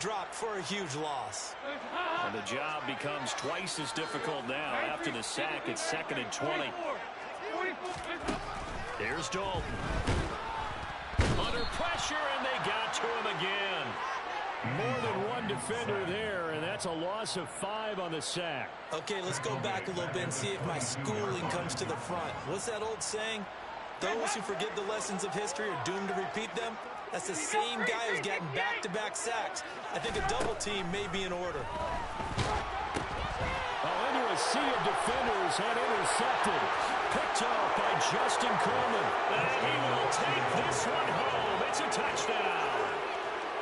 Dropped for a huge loss. And the job becomes twice as difficult now after the sack. It's 2nd and 20. Here's Dalton. Under pressure, and they got to him again. More than one defender there, and that's a loss of 5 on the sack. Okay, let's go back a little bit and see if my schooling comes to the front. What's that old saying? Those who forget the lessons of history are doomed to repeat them. That's the same guy who's getting back-to-back sacks. I think a double team may be in order. Into a sea of defenders and intercepted. Picked off by Justin Coleman. And he will take this one home. It's a touchdown.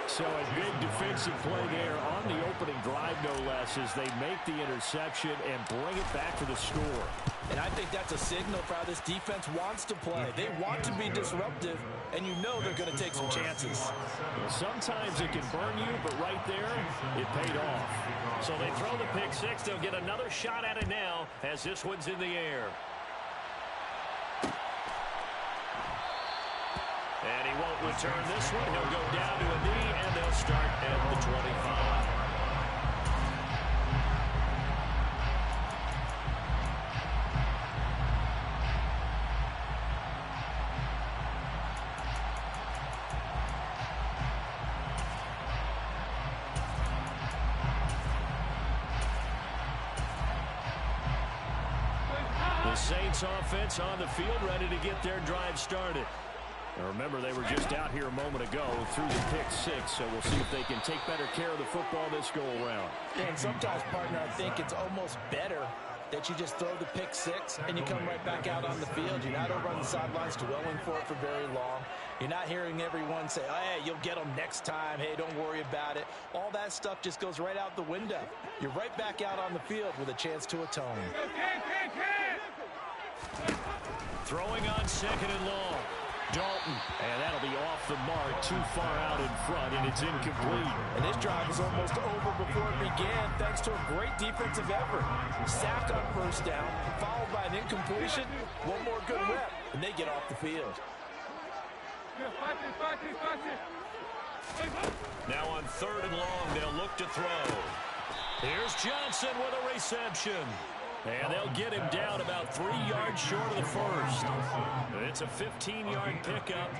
So a big defensive play there on the opening drive, no less, as they make the interception and bring it back to the score. And I think that's a signal for how this defense wants to play. They want to be disruptive, and you know they're going to take some chances. Well, sometimes it can burn you, but right there, it paid off. So they throw the pick six. They'll get another shot at it now as this one's in the air. And he won't return this one. He'll go down to a knee, and they'll start at the 25. The Saints offense on the field, ready to get their drive started. Now remember, they were just out here a moment ago through the pick six, so we'll see if they can take better care of the football this go-around. And sometimes, partner, I think it's almost better that you just throw the pick six and you come right back out on the field. You're not over on the sidelines dwelling for it for very long. You're not hearing everyone say, oh, hey, you'll get them next time. Hey, don't worry about it. All that stuff just goes right out the window. You're right back out on the field with a chance to atone. Throwing on 2nd and long. Dalton, and that'll be off the mark, too far out in front, and it's incomplete. And this drive was almost over before it began, thanks to a great defensive effort. Sack on first down, followed by an incompletion, one more good rep, and they get off the field. Now on 3rd and long, they'll look to throw. Here's Johnson with a reception. And they'll get him down about 3 yards short of the first. It's a 15-yard pickup,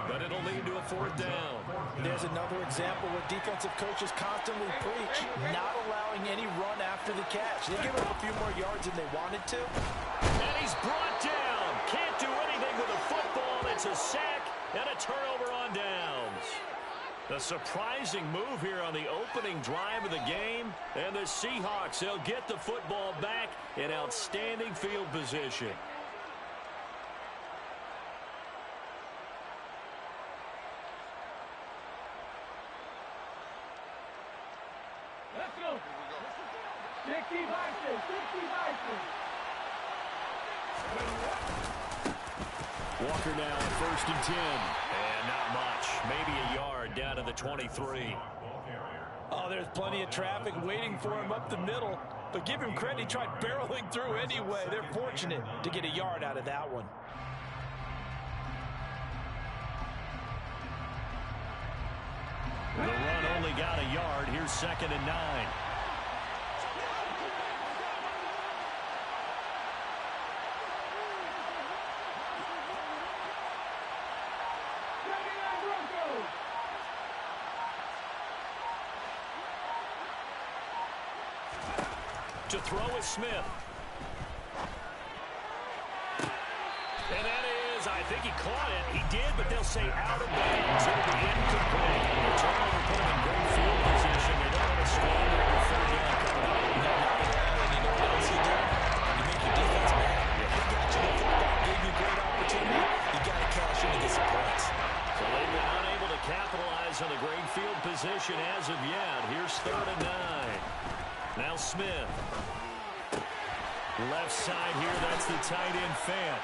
but it'll lead to a 4th down. There's another example where defensive coaches constantly preach, not allowing any run after the catch. They give him a few more yards than they wanted to. And he's brought down. Can't do anything with a football. It's a sack and a turnover on downs. A surprising move here on the opening drive of the game. And the Seahawks, they'll get the football back in outstanding field position. Let's go. 60 Vikings, 60 Vikings. Walker now at 1st and 10. And not much. Maybe a yard down to the 23. Oh, there's plenty of traffic waiting for him up the middle. But give him credit, he tried barreling through anyway. They're fortunate to get a yard out of that one. The run only got a yard. Here's 2nd and 9. To throw is Smith. And that is, I think he caught it. He did, but they'll say out of bounds. It'll be incomplete. The turnover put him in great field position. They don't want to squander it before the down coming up. And you know what else he did? You make your defense mad. He got you the football, gave you a great opportunity. You got to cash in to get some points. So they've been unable to capitalize on the great field position as of yet. Here's 3rd and 9. Now Smith. Left side here, that's the tight end Fant.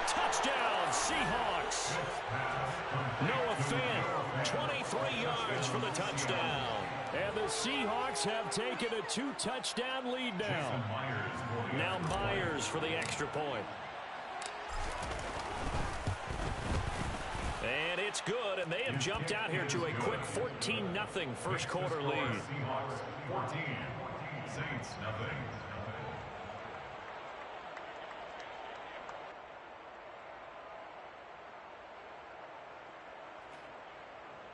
Touchdown, Seahawks. Noah Fant, 23 yards for the touchdown. And the Seahawks have taken a 2-touchdown lead now. Now Myers for the extra point. And it's good, and they have jumped out here to a quick 14-0 first quarter lead. 14, Saints nothing.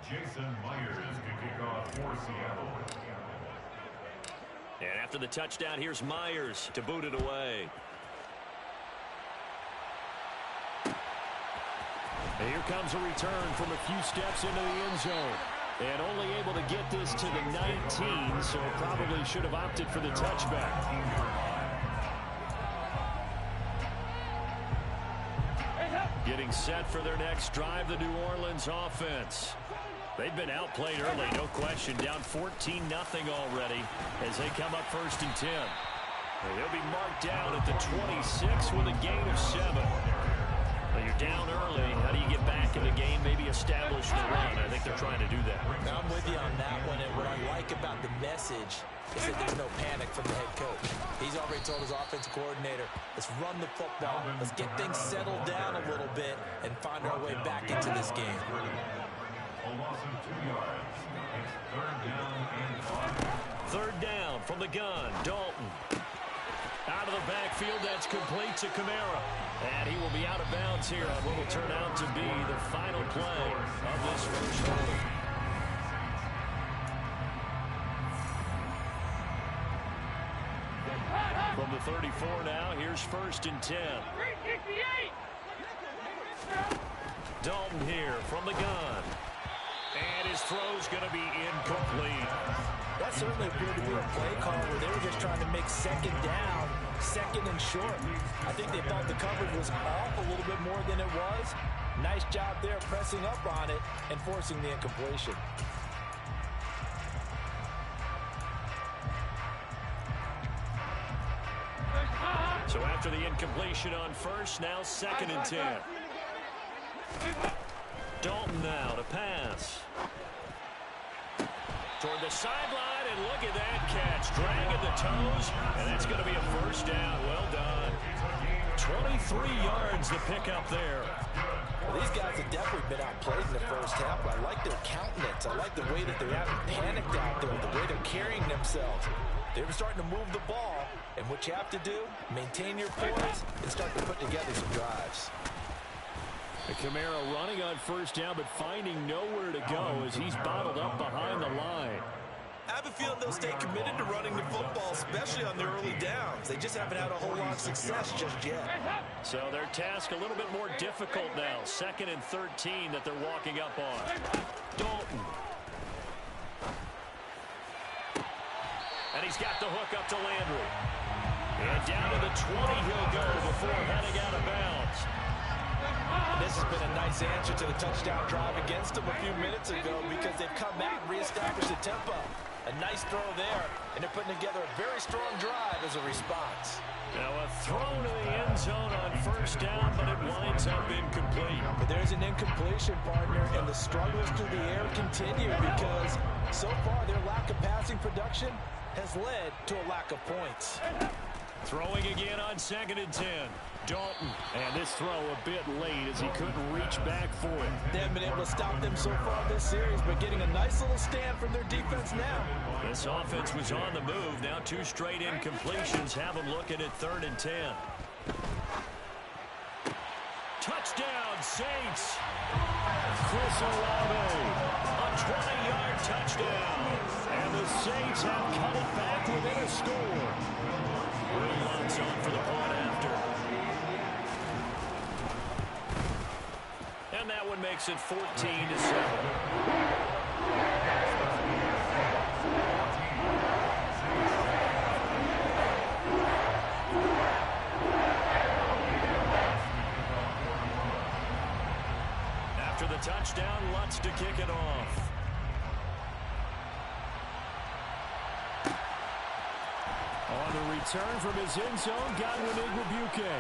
Jason Myers to kick off for Seattle. And after the touchdown, here's Myers to boot it away. And here comes a return from a few steps into the end zone. And only able to get this to the 19, so probably should have opted for the touchback. Getting set for their next drive, the New Orleans offense. They've been outplayed early, no question. Down 14-0 already as they come up 1st and 10. And they'll be marked down at the 26 with a gain of 7. Well, you're down early. How do you get back in the game? Maybe establish the run. I think they're trying to do that. I'm with you on that one, and what I like about the message is that there's no panic from the head coach. He's already told his offensive coordinator, let's run the football, let's get things settled down a little bit, and find our way back into this game. A loss of 2 yards. It's 3rd down and 5. 3rd down from the gun. Dalton. Out of the backfield, that's complete to Kamara. And he will be out of bounds here on what will turn out to be the final play of this first quarter. From the 34 now, here's 1st and 10. Dalton here from the gun. And his throw's going to be incomplete. That certainly appeared to be a play call where they were just trying to make 2nd down, 2nd and short. I think they thought the coverage was off a little bit more than it was. Nice job there pressing up on it and forcing the incompletion. So after the incompletion on 1st, now 2nd and 10. Dalton now to pass. Toward the sideline, and look at that catch. Dragging the toes, and that's going to be a 1st down. Well done. 23 yards to pick up there. Well, these guys have definitely been outplayed in the first half, but I like their countenance. I like the way that they haven't panicked out there, the way they're carrying themselves. They were starting to move the ball, and what you have to do, maintain your poise and start to put together some drives. Kamara running on 1st down, but finding nowhere to go as he's bottled up behind the line. I have a feeling they'll stay committed to running the football, especially on their early downs. They just haven't had a whole lot of success just yet. So their task a little bit more difficult now. 2nd and 13 that they're walking up on. Dalton. And he's got the hook up to Landry. And down to the 20 he'll go before heading out of bounds. And this has been a nice answer to the touchdown drive against them a few minutes ago because they've come back and reestablished the tempo. A nice throw there, and they're putting together a very strong drive as a response. Now a throw to the end zone on 1st down, but it winds up incomplete. But there's an incompletion, partner, and the struggles through the air continue because so far their lack of passing production has led to a lack of points. Throwing again on 2nd and 10. Dalton. And this throw a bit late as he couldn't reach back for it. They haven't been able to stop them so far this series, but getting a nice little stand from their defense now. This offense was on the move. Now 2 straight incompletions have them looking at 3rd and 10. Touchdown, Saints. Chris Olave. A 20-yard touchdown. And the Saints have cut it back within a score. Will Lutz on for the point after. And that one makes it 14-7. After the touchdown, Lutz to kick it off. On the return from his end zone, Godwin Igwebuike.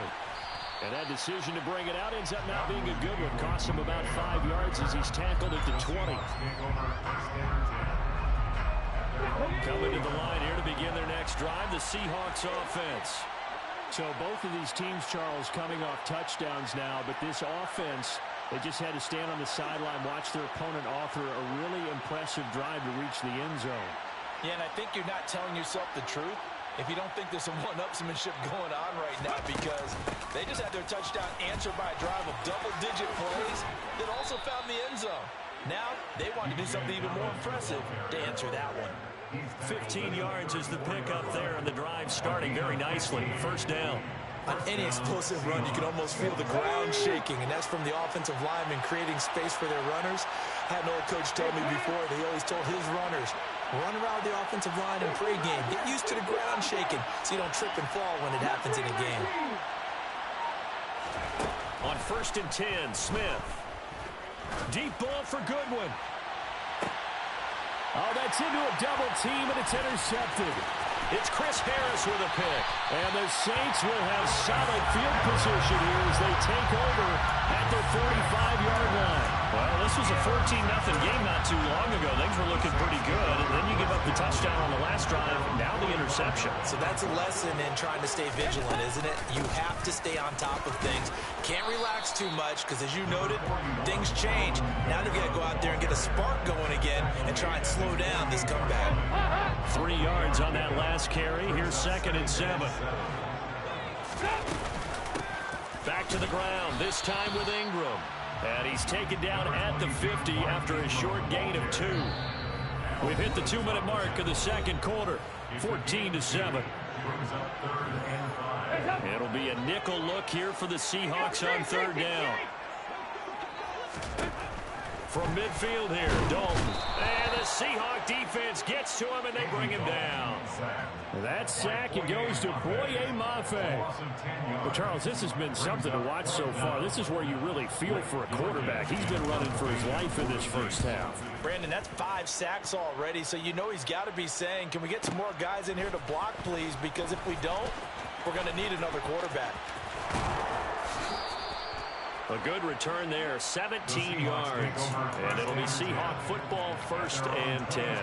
And that decision to bring it out ends up not being a good one. Costs him about 5 yards as he's tackled at the 20. Coming to the line here to begin their next drive, the Seahawks offense. So both of these teams, Charles, coming off touchdowns now, but this offense They just had to stand on the sideline, watch their opponent offer a really impressive drive to reach the end zone. Yeah, and I think you're not telling yourself the truth if you don't think there's some one-upsmanship going on right now, because they just had their touchdown answered by a drive of double-digit plays that also found the end zone. Now they want to do something even more impressive to answer that one. 15 yards is the pickup there, and the drive starting very nicely. First down. On any explosive run, you can almost feel the ground shaking, and that's from the offensive linemen creating space for their runners. I had an old coach tell me before, they always told his runners, run around the offensive line in pregame. Get used to the ground shaking so you don't trip and fall when it happens in a game. On 1st and 10, Smith. Deep ball for Goodwin. Oh, that's into a double team, and it's intercepted. It's Chris Harris with a pick. And the Saints will have solid field position here as they take over at their 45-yard line. Well, this was a 14-0 game not too long ago. Things were looking pretty good. And then you give up the touchdown on the last drive. Now the interception. So that's a lesson in trying to stay vigilant, isn't it? You have to stay on top of things. Can't relax too much because, as you noted, things change. Now they've got to go out there and get a spark going again and try and slow down this comeback. 3 yards on that last carry. Here's 2nd and 7. Back to the ground, this time with Ingram. And he's taken down at the 50 after a short gain of 2. We've hit the 2-minute mark of the second quarter. 14-7. It'll be a nickel look here for the Seahawks on 3rd down. From midfield here, Dalton. And the Seahawk defense gets to him, and they bring him down. That sack, it goes to Boye Mafe. Well, Charles, this has been something to watch so far. This is where you really feel for a quarterback. He's been running for his life in this first half. Brandon, that's 5 sacks already, so you know he's got to be saying, can we get some more guys in here to block, please? Because if we don't, we're going to need another quarterback. A good return there, 17 yards. And it'll be Seahawk football, 1st and 10.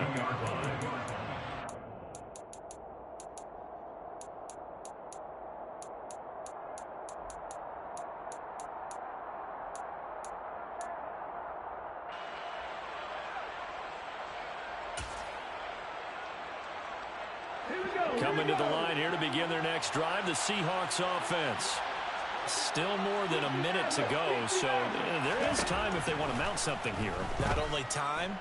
Coming to the line here to begin their next drive, the Seahawks offense. Still more than a minute to go, so there is time if they want to mount something here. Not only time,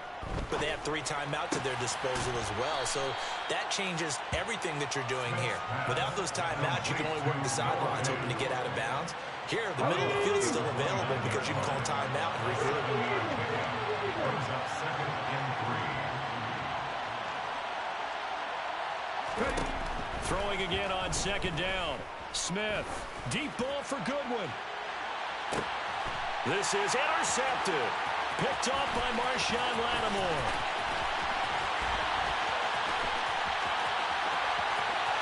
but they have 3 timeouts at their disposal as well, so that changes everything that you're doing here. Without those timeouts, you can only work the sidelines hoping to get out of bounds. Here, the middle of the field is still available because you can call timeout and regroup. Throwing again on 2nd down. Smith, deep ball for Goodwin. This is intercepted. Picked off by Marshawn Lattimore.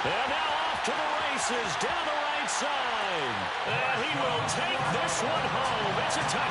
And now off to the races down the right side. And he will take this one home. It's a touchdown.